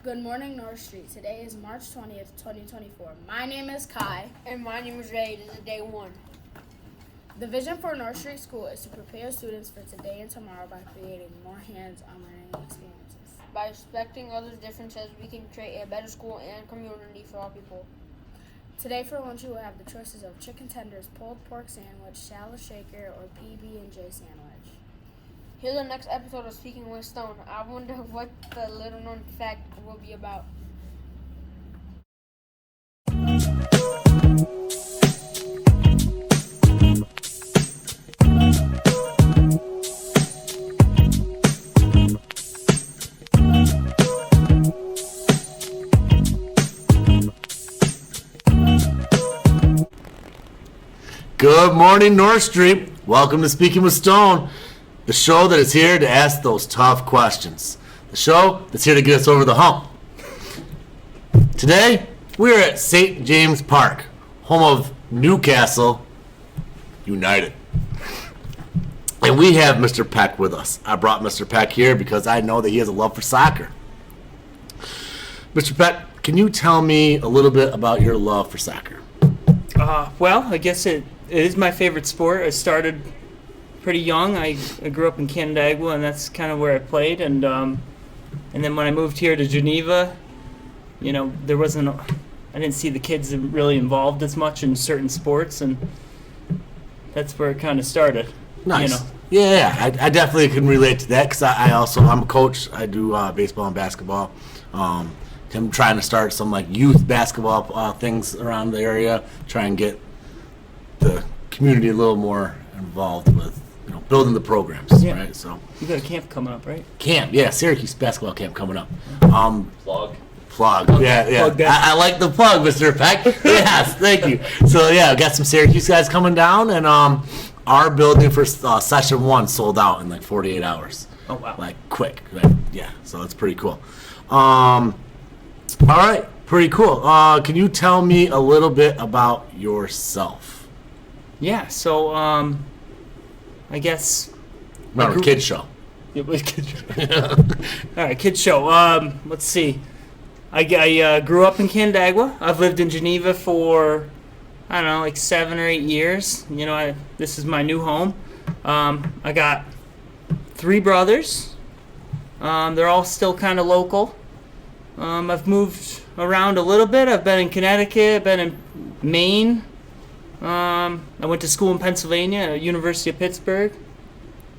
Good morning, North Street. Today is March 20th, 2024. My name is Kai. And my name is Ray. This is day one. The vision for North Street School is to prepare students for today and tomorrow by creating more hands-on learning experiences. By respecting others' differences, we can create a better school and community for all people. Today for lunch, you will have the choices of chicken tenders, pulled pork sandwich, shallow shaker, or PB&J sandwich. Here's the next episode of Speaking with Stone. I wonder what the little-known fact will be about. Good morning, North Street. Welcome to Speaking with Stone, the show that is here to ask those tough questions. The show that's here to get us over the hump. Today, we're at St. James Park, home of Newcastle United. And we have Mr. Peck with us. I brought Mr. Peck here because I know that he has a love for soccer. Mr. Peck, can you tell me a little bit about your love for soccer? Well, I guess it is my favorite sport. I started pretty young. I grew up in Canandaigua, and that's kind of where I played. And then when I moved here to Geneva, I didn't see the kids really involved as much in certain sports, and that's where it kind of started. Nice. Yeah, I definitely can relate to that because I'm a coach. I do baseball and basketball. I'm trying to start some youth basketball things around the area, try and get the community a little more involved with building the programs, right? So you got a camp coming up, right? Camp, yeah, Syracuse basketball camp coming up. Plug. Okay. Yeah. Plug that. I like the plug, Mr. Peck. Yes, thank you. So yeah, I've got some Syracuse guys coming down, and our building for session 1 sold out in 48 hours. Oh wow! Quick. Yeah, so that's pretty cool. All right, pretty cool. Can you tell me a little bit about yourself? Yeah, so I guess Remember, kids show. It was kids show. All right, kids show. Let's see. I grew up in Canandaigua. I've lived in Geneva for 7 or 8 years. This is my new home. I got 3 brothers. They're all still kind of local. I've moved around a little bit. I've been in Connecticut. I've been in Maine. I went to school in Pennsylvania, University of Pittsburgh.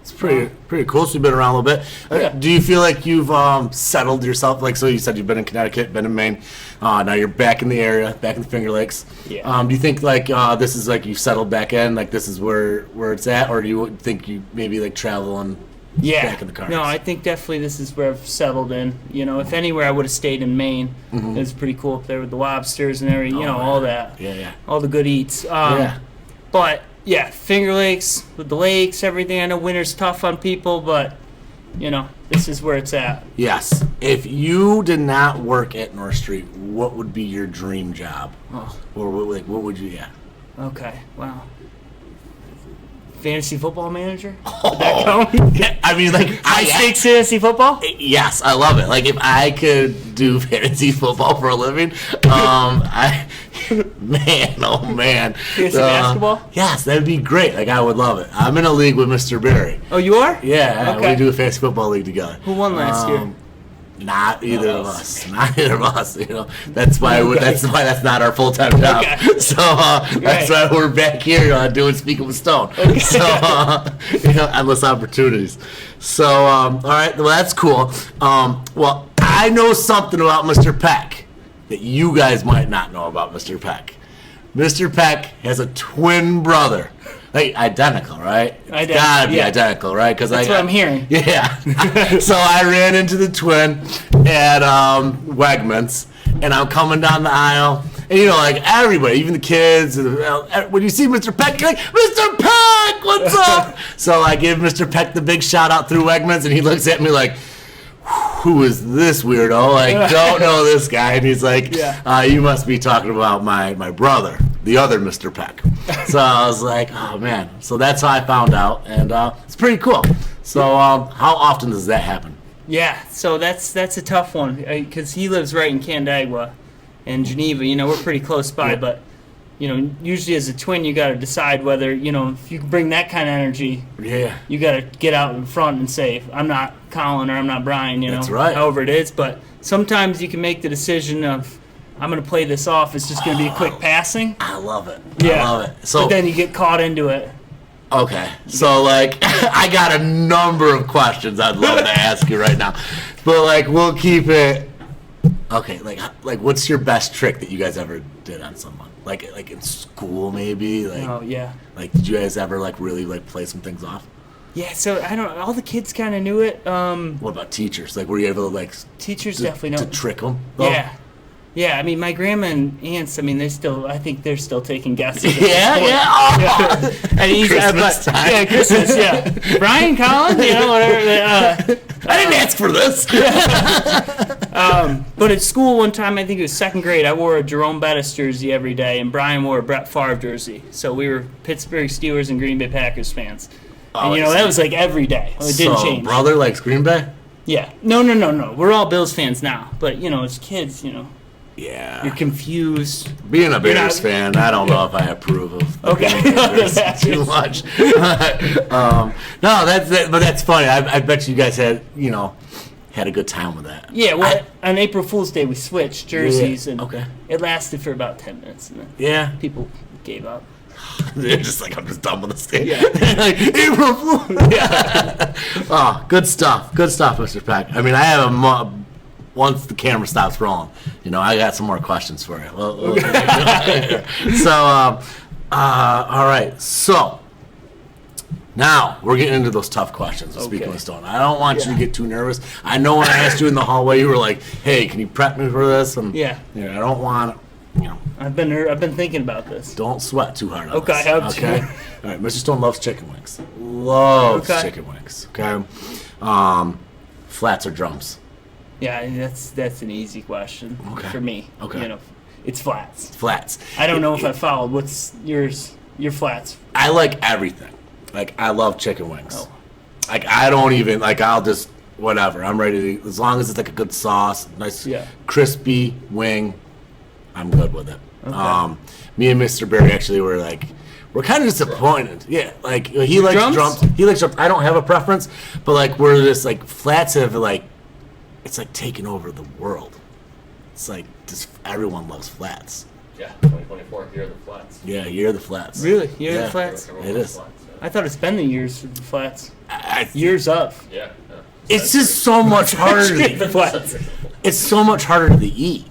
It's pretty cool. So you've been around a little bit. Yeah. Do you feel like you've settled yourself? So you said you've been in Connecticut, been in Maine. Now you're back in the area, back in the Finger Lakes. Yeah. Do you think this is you've settled back in? This is where it's at, or do you think you maybe travel and back in the cars? No, I think definitely this is where I've settled in. If anywhere I would have stayed in Maine. Mm-hmm. It was pretty cool up there with the lobsters and everything. All that. Yeah. All the good eats. But yeah, Finger Lakes with the lakes, everything. I know winter's tough on people, but this is where it's at. Yes. If you did not work at North Street, what would be your dream job? Oh. Or what would you? Yeah. Okay. Wow. Fantasy football manager? Would that count? Yeah, I mean, High stakes fantasy football? Yes, I love it. If I could do fantasy football for a living, man. Fantasy basketball? Yes, that'd be great. I would love it. I'm in a league with Mr. Barry. Oh, you are? Yeah, Okay. we do a fantasy football league together. Who won last year? Not either of us. Not either of us. That's why. That's not our full-time job. Okay. So that's why we're back here doing Speaking with Stone. Okay. So endless opportunities. So all right. Well, that's cool. Well, I know something about Mr. Peck that you guys might not know about Mr. Peck. Mr. Peck has a twin brother. Identical, right? Identical, Gotta be yeah. identical, right? Because That's what I'm hearing. Yeah. So I ran into the twin at Wegmans, and I'm coming down the aisle, and everybody, even the kids, when you see Mr. Peck, you're like, Mr. Peck, what's up? So I give Mr. Peck the big shout out through Wegmans, and he looks at me like, who is this weirdo? I don't know this guy. And he's like, you must be talking about my brother, the other Mr. Peck. So I was like, oh, man. So that's how I found out, and it's pretty cool. So how often does that happen? Yeah, so that's a tough one because he lives right in Canandaigua and Geneva. You know, we're pretty close by, Yeah. but you know, usually as a twin, you got to decide whether if you bring that kind of energy, Yeah. you got to get out in front and say, I'm not Colin or I'm not Brian. That's right. However it is, but sometimes you can make the decision of I'm going to play this off. It's just going to be a quick passing. I love it. Yeah. I love it. So But then you get caught into it. okay, so like I got a number of questions I'd love to ask you right now, but like we'll keep it. Okay, like what's your best trick that you guys ever did on someone? Like in school maybe? Like Oh yeah. like did you guys ever like really like play some things off? Yeah. So I don't. All the kids kind of knew it. What about teachers? Like were you able to like Teachers to, definitely know. to trick them? Yeah. Yeah, I mean, my grandma and aunts, I mean, I think they're still taking guesses. Yeah, yeah. Oh. And he's, Christmas time. Yeah, Christmas, yeah. Brian, Colin, whatever. I didn't ask for this. But at school one time, I think it was second grade, I wore a Jerome Bettis jersey every day, and Brian wore a Brett Favre jersey. So we were Pittsburgh Steelers and Green Bay Packers fans. Oh, And, that was like every day. It didn't so, change. brother likes Green Bay? Yeah. No. We're all Bills fans now. But, as kids, Yeah. you're confused. Being a Bears not- fan, I don't know if I approve of the Okay. Bears too much. No, but that's funny. I bet you guys had a good time with that. Yeah, well, on April Fool's Day, we switched jerseys, and Okay. it lasted for about 10 minutes, and then Yeah. people gave up. They're just like, I'm just done with this thing. Yeah. Like, April Fool. Yeah. Oh, good stuff. Good stuff, Mr. Peck. I mean, I have once the camera stops rolling, I got some more questions for you. So, all right. So, now we're getting into those tough questions. Speaking Okay. of Stone, I don't want you to get too nervous. I know when I asked you in the hallway, you were like, "Hey, can you prep me for this?" And Yeah. I don't want I've been thinking about this. don't sweat too hard on Okay, this. I have to. All right, Mr. Stone loves chicken wings. Loves Okay. chicken wings. Okay. Flats or drums? Yeah, and that's an easy question for me. Okay. It's flats. Flats. I don't know if I followed. What's yours? Your flats. I like everything. Like, I love chicken wings. Oh. Like, I don't even, like, I'll just, whatever. I'm ready to eat. As long as it's like a good sauce, nice, crispy wing, I'm good with it. Okay. Me and Mr. Berry actually we're kind of disappointed. Yeah, like, he likes drums. He likes drums. I don't have a preference, but, like, we're just, like, flats have, like, it's like taking over the world. It's like, just everyone loves flats. Yeah, 2024, here are the flats. Yeah, you're the flats. Really? You're Yeah. the flats? It is. I thought it's been the years for the flats. I- Years of. Yeah. It's just so much harder. The flats. It's so much harder to eat.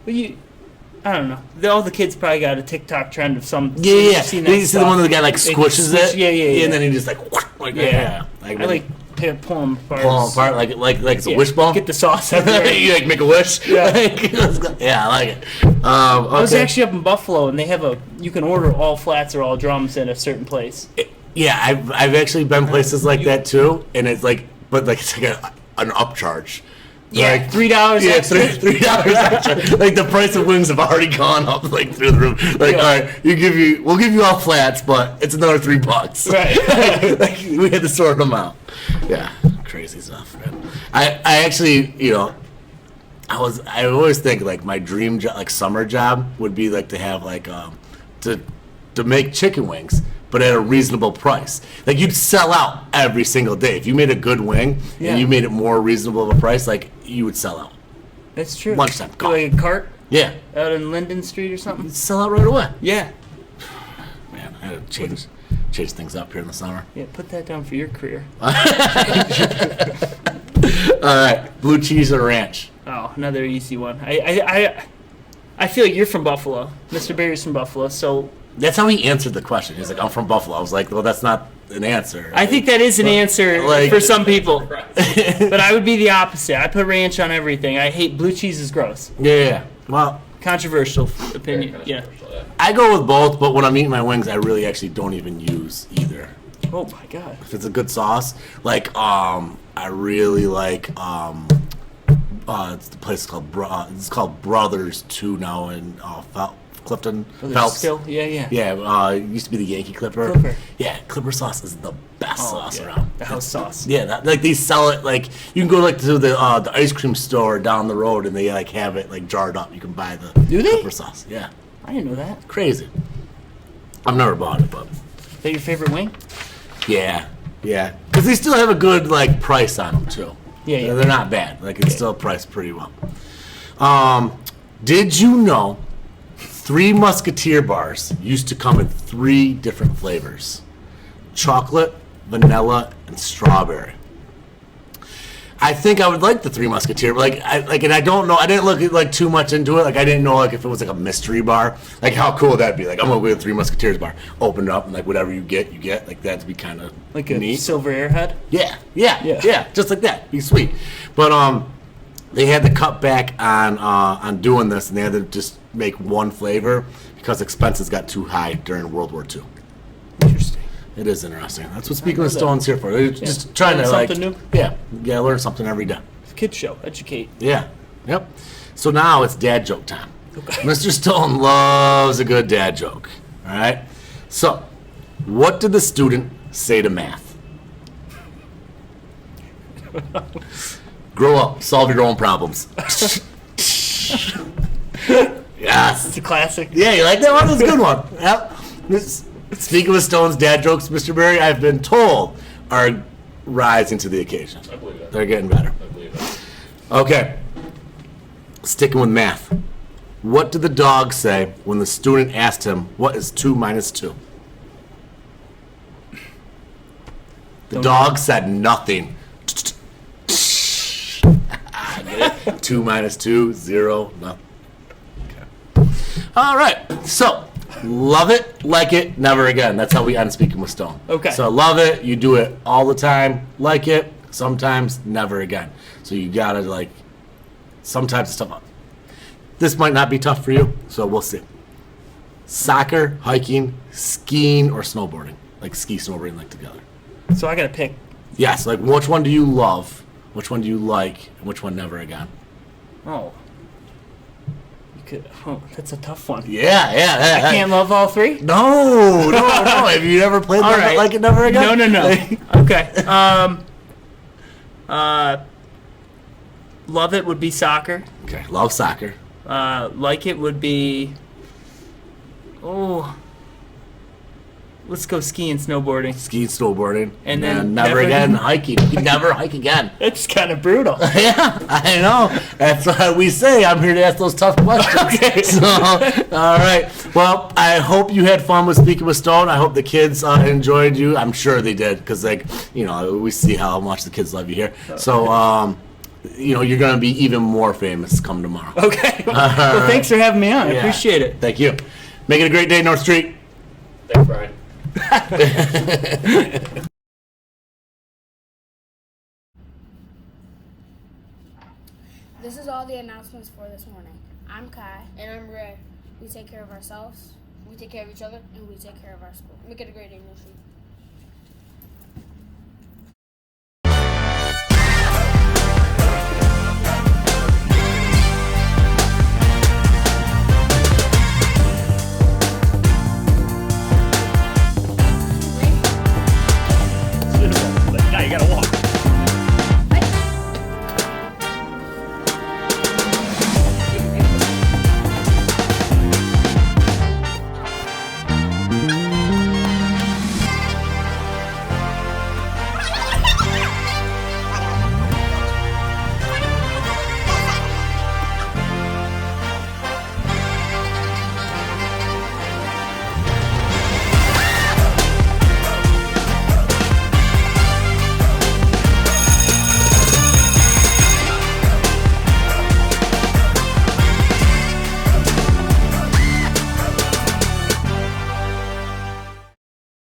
Well, I don't know. All the kids probably got a TikTok trend of some. Yeah. You've seen that You see the stuff. one that the guy like They squishes squish- it. Yeah. And then he just like Yeah. Like, I like pull them apart. pull them apart like it's a Yeah. wishbone. Get the sauce everywhere. You like make a wish. Yeah. Yeah, I like it. I was Okay. actually up in Buffalo, and they have you can order all flats or all drums at a certain place. Yeah, I've actually been places like that too, and it's like, but like it's like an upcharge. Yeah, Like, $3 Yeah, extra. $3 extra. Like the price of wings have already gone up like through the roof. Like, Yeah. all right, we'll give you all flats, but it's another $3. Right. Like, we had to sort them out. Yeah, crazy stuff, man. I actually, I always think like my dream job, like summer job, would be like to have like to make chicken wings, but at a reasonable price. Like you'd sell out every single day if you made a good wing Yeah. and you made it more reasonable of a price. Like you would sell out. That's true. Lunchtime, go. Like a cart Yeah, out in Linden Street or something. you'd sell out right away. Yeah. Man, I had to change things up here in the summer. Yeah, put that down for your career. All right, blue cheese or ranch? Oh, another easy one. I feel like you're from Buffalo. Mr. Barry's from Buffalo, so That's how he answered the question. He's like, I'm from Buffalo. I was like, well, that's not an answer. I think that is an answer like- for some people. But I would be the opposite. I put ranch on everything. I hate blue cheese is gross. Yeah. Well, Controversial opinion. Yeah. I go with both, but when I'm eating my wings, I really actually don't even use either. Oh my god. If it's a good sauce, like I really like it's the place called it's called Brothers 2 now in Clifton Oh, there's Phelps. still, yeah. Yeah, it used to be the Yankee Clipper. Clipper. Yeah, Clipper sauce is the best sauce yeah. around. The house sauce. Yeah, like they sell it like you can go like to the ice cream store down the road and they like have it like jarred up. You can buy the Do they? Clipper sauce. Yeah, I didn't know that. crazy. I've never bought it, but Is that your favorite wing? yeah, because they still have a good like price on them too. Yeah. They're not bad. Like it's still priced pretty well. Did you know 3 Musketeer bars used to come in 3 different flavors? Chocolate, vanilla, and strawberry. I think I would like the 3 Musketeer, but and I don't know. I didn't look like too much into it. Like I didn't know like if it was like a mystery bar. Like how cool would that be? Like I'm gonna go to the 3 Musketeers bar, open it up, and like whatever you get. Like that'd be kind of Like a neat. silver airhead? Yeah, just like that. Be sweet. But they had to cut back on doing this, and they had to just make one flavor because expenses got too high during World War II. Interesting. It is interesting. That's what Speaking of Stone's here for. They're just trying to Learn like something new. Yeah, learn something every day. It's a kid's show. Educate. Yeah, yep. So now it's dad joke time. Okay. Mr. Stone loves a good dad joke. All right. So, what did the student say to math? Grow up, solve your own problems. Yes. It's a classic. Yeah, you like that one? That's a good one. Yep. Speaking of Stone's dad jokes, Mr. Berry, I've been told are rising to the occasion. I believe that. They're getting better. I believe that. Okay. Sticking with math. What did the dog say when the student asked him, what is 2 minus 2? The dog said nothing. Get it? 2 minus 2, 0, nothing. Okay. All right. So, love it, like it, never again. That's how we end Speaking with Stone. Okay. So, love it. You do it all the time. Like it, sometimes, never again. So, you got to, like, sometimes it's tough. This might not be tough for you, so we'll see. Soccer, hiking, skiing, or snowboarding. Like ski, snowboarding, like together. So I got to pick. Yes, like which one do you love? Which one do you like? And which one never again? Oh. You could. Oh, that's a tough one. Yeah. I can't love all 3? No. Have you ever played All Love right. It Like It Never Again? No. Okay. Love it would be soccer. Okay, love soccer. Like it would be. Oh. Let's go skiing, snowboarding. Skiing, snowboarding. And then never never again again. hiking. You can never hike again. That's kind of brutal. Yeah, I know. That's what we say. I'm here to ask those tough questions. Okay. So, all right. Well, I hope you had fun with Speaking with Stone. I hope the kids enjoyed you. I'm sure they did because, like, we see how much the kids love you here. So, you're going to be even more famous come tomorrow. Okay. Well, thanks for having me on. I Yeah. appreciate it. Thank you. Make it a great day, North Street. Thanks, Brian. This is all the announcements for this morning. I'm Kai. And I'm Ray. We take care of ourselves We take care of each other. and we take care of our school. Make it a great day, New Street.